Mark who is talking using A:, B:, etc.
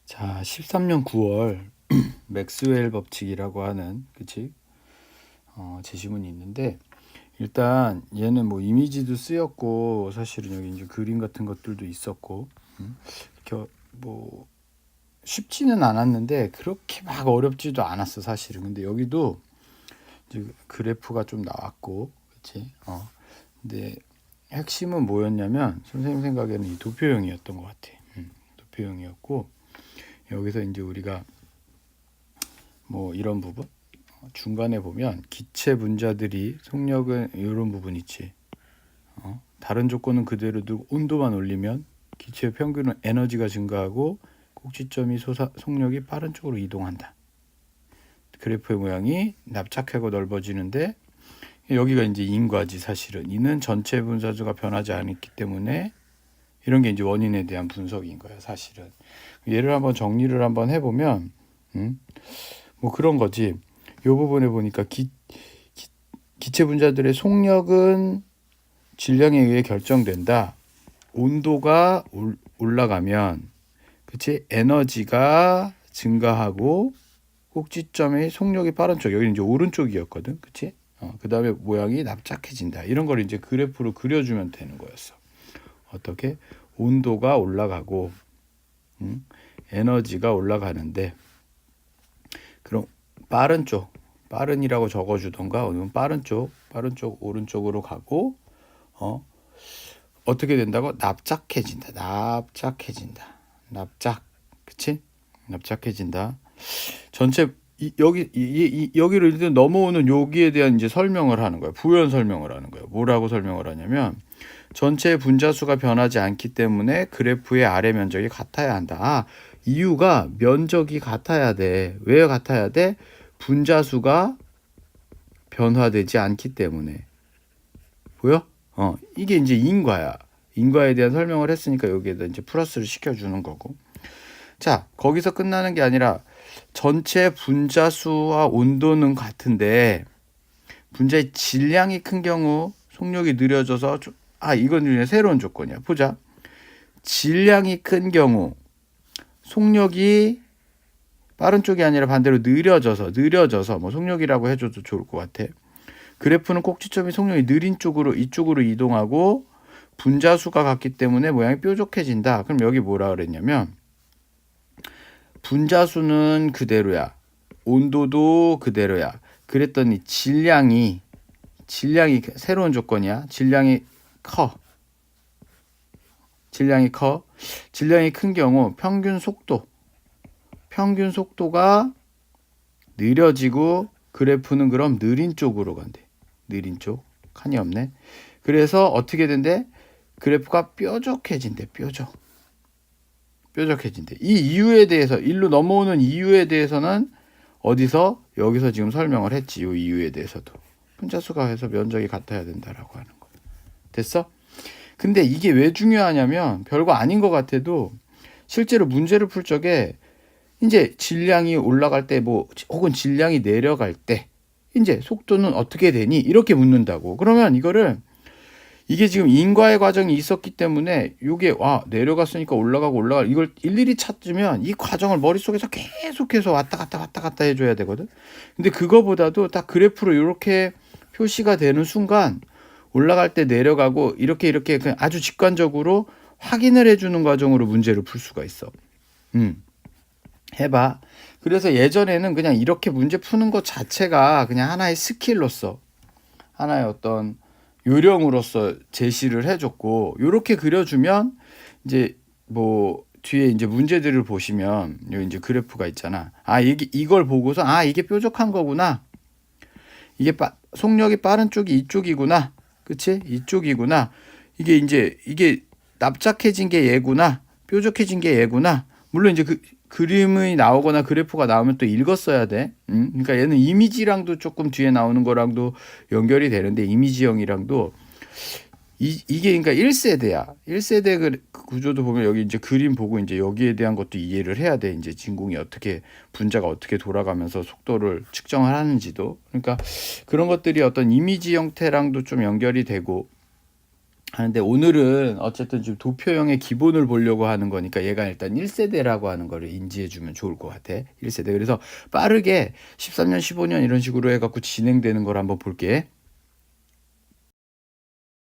A: 자, 13년 9월 맥스웰 법칙이라고 하는 그치? 제시문이 있는데 일단 얘는 뭐 이미지도 쓰였고 사실은 여기 이제 그림 같은 것들도 있었고 이렇게 뭐 쉽지는 않았는데 그렇게 막 어렵지도 않았어 사실은. 근데 여기도 이제 그래프가 좀 나왔고 그치? 근데 핵심은 뭐였냐면 선생님 생각에는 이 도표형이었던 것 같아. 도표형이었고 여기서 이제 우리가 뭐 이런 부분 중간에 보면 기체 분자들이 속력은 이런 부분 있지. 다른 조건은 그대로 두고 온도만 올리면 기체의 평균 에너지가 증가하고 꼭지점이 속력이 빠른 쪽으로 이동한다. 그래프의 모양이 납작하고 넓어지는데 여기가 이제 인과지 사실은. 이는 전체 분자수가 변하지 않았기 때문에 이런 게 이제 원인에 대한 분석인 거야 사실은. 얘를 한번 정리를 한번 해보면 뭐 그런 거지. 이 부분에 보니까 기체 분자들의 속력은 질량에 의해 결정된다. 온도가 올라가면 그치? 에너지가 증가하고 꼭지점의 속력이 빠른 쪽, 여기 이제 오른쪽이었거든, 그치? 그 다음에 모양이 납작해진다. 이런 걸 이제 그래프로 그려주면 되는 거였어. 어떻게? 온도가 올라가고 에너지가 올라가는데 그럼 빠른 쪽, 빠른이라고 적어주던가 아니면 빠른 쪽 오른쪽으로 가고 어떻게 된다고? 납작해진다. 그치? 납작해진다. 전체 여기를 일단 넘어오는 여기에 대한 이제 설명을 하는 거야. 부연 설명을 하는 거야. 뭐라고 설명을 하냐면 전체 분자수가 변하지 않기 때문에 그래프의 아래 면적이 같아야 한다. 이유가 면적이 같아야 돼. 왜 같아야 돼? 분자수가 변화되지 않기 때문에. 보여? 이게 이제 인과야. 인과에 대한 설명을 했으니까 여기에다 이제 플러스를 시켜주는 거고. 자, 거기서 끝나는 게 아니라 전체 분자수와 온도는 같은데 분자의 질량이 큰 경우 속력이 느려져서 이건 이제 새로운 조건이야. 보자. 질량이 큰 경우 속력이 빠른 쪽이 아니라 반대로 느려져서 뭐 속력이라고 해줘도 좋을 것 같아. 그래프는 꼭지점이 속력이 느린 쪽으로 이쪽으로 이동하고 분자수가 같기 때문에 모양이 뾰족해진다. 그럼 여기 뭐라 그랬냐면 분자수는 그대로야. 온도도 그대로야. 그랬더니 질량이 새로운 조건이야. 질량이 커. 질량이 큰 경우 평균 속도가 느려지고 그래프는 그럼 느린 쪽으로 간대. 느린 쪽. 칸이 없네. 그래서 어떻게 된대? 그래프가 뾰족해진대. 뾰족해진대. 이 이유에 대해서 일로 넘어오는 이유에 대해서는 여기서 지금 설명을 했지. 이 이유에 대해서도 분자수가 해서 면적이 같아야 된다라고 하는 거. 됐어? 근데 이게 왜 중요하냐면 별거 아닌 것 같아도 실제로 문제를 풀 적에 이제 질량이 올라갈 때 혹은 질량이 내려갈 때 이제 속도는 어떻게 되니? 이렇게 묻는다고. 그러면 이게 지금 인과의 과정이 있었기 때문에 이게 내려갔으니까 올라가 이걸 일일이 찾으면 이 과정을 머릿속에서 계속해서 왔다 갔다 해줘야 되거든. 근데 그거보다도 딱 그래프로 이렇게 표시가 되는 순간 올라갈 때 내려가고 이렇게 그냥 아주 직관적으로 확인을 해주는 과정으로 문제를 풀 수가 있어. 해봐. 그래서 예전에는 그냥 이렇게 문제 푸는 것 자체가 그냥 하나의 스킬로서 하나의 어떤 요령으로서 제시를 해줬고 요렇게 그려주면 이제 뭐 뒤에 이제 문제들을 보시면 여기 이제 그래프가 있잖아. 이걸 보고서 이게 뾰족한 거구나. 이게 속력이 빠른 쪽이 이쪽이구나. 그치? 이쪽이구나. 이게 납작해진 게 얘구나. 뾰족해진 게 얘구나. 물론 이제 그림이 나오거나 그래프가 나오면 또 읽었어야 돼. 그러니까 얘는 이미지랑도 조금 뒤에 나오는 거랑도 연결이 되는데 이미지형이랑도 이게 그러니까 1세대야. 1세대 구조도 보면 여기 이제 그림 보고 이제 여기에 대한 것도 이해를 해야 돼. 이제 진공이 분자가 어떻게 돌아가면서 속도를 측정을 하는지도. 그러니까 그런 것들이 어떤 이미지 형태랑도 좀 연결이 되고 하는데 오늘은 어쨌든 좀 도표형의 기본을 보려고 하는 거니까 얘가 일단 1세대라고 하는 거를 인지해 주면 좋을 것 같아. 1세대. 그래서 빠르게 13년, 15년 이런 식으로 해 갖고 진행되는 걸 한번 볼게.